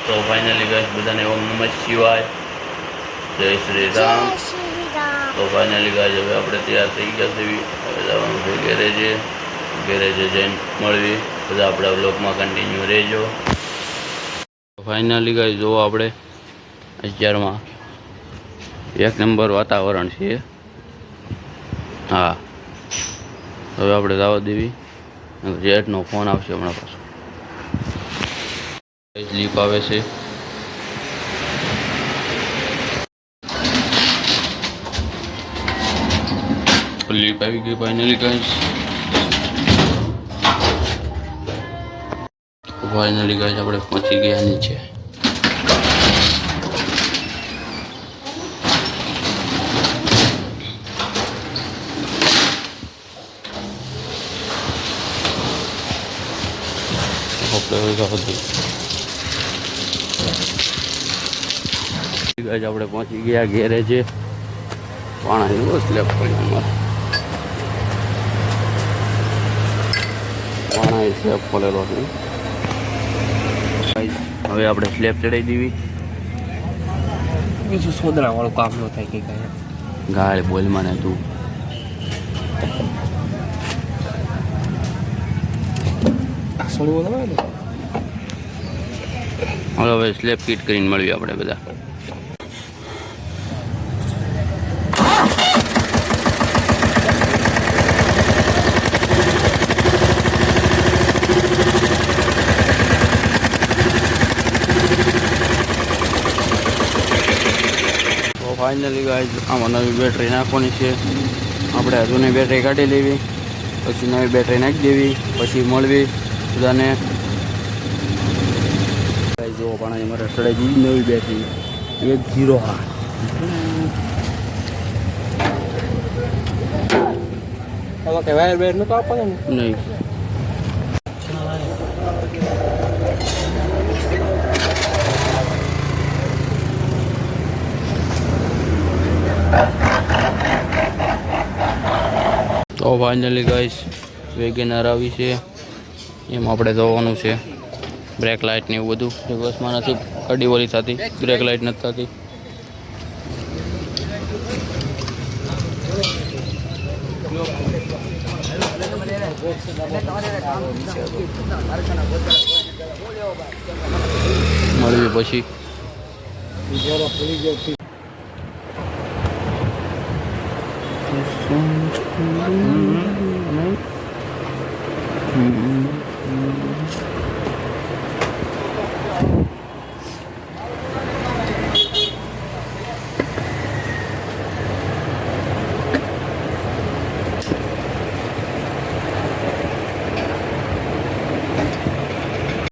તો finally guys બધાને ઓમ નમઃ શિવાય, જય શ્રી રામ. તો ફાઇનલી ગાઈસ હવે આપણે તૈયાર થઈ ગયા છે. હવે જવાનું છે ગેરેજે. ગેરેજે જઈને મળવી. બધા આપણા બ્લોગમાં કન્ટિન્યુ રહેજો. ફાઇનલી ગાઈસ જો આપણે અત્યારમાં એક નંબર વાતાવરણ છે. હા, હવે આપણે દાવત દેવી. જેટનો ફોન આવશે હમણાં પાછો. લીપ આવે છે. લીપ આવી ગઈ ફાઇનલી ગાઈસ. ફાઇનલી ગાઈસ આપણે પહોંચી ગયા નીચે. આપણે પહોંચી ગયા ગેરેજે. પાણી બહુ સ્લેબ પડ્યો અમારે. પાણી સ્લેબ પડેલો છે. હવે આપણે સ્લેબ ચડાવી દેવી. બીજું સોદરા વાળું કામ ન થાય કે કઈ ગાળ બોલમાં ને તું. હવે સ્લેબ ફિટ કરીને મળીએ આપણે બધા. ફાઇનલી ગાઈસ આમાં નવી બેટરી નાખવાની છે. આપણે જૂની બેટરી કાઢી લેવી, પછી નવી બેટરી નાખી દેવી, પછી મળવી બધાને. જો પણ મારે સડાઈ દીધી નવી બેટરી 108. વાયર બેર નતો આપવાનો નહીં. તો ફાઇનલી ગાઈસ વેગેનર આવી છે. એમ આપણે જોવાનું છે બ્રેક લાઇટ ને એવું બધું. બસમાં નથી કડી ઓલી થતી, બ્રેક લાઇટ નથી થતી. મળવી પછી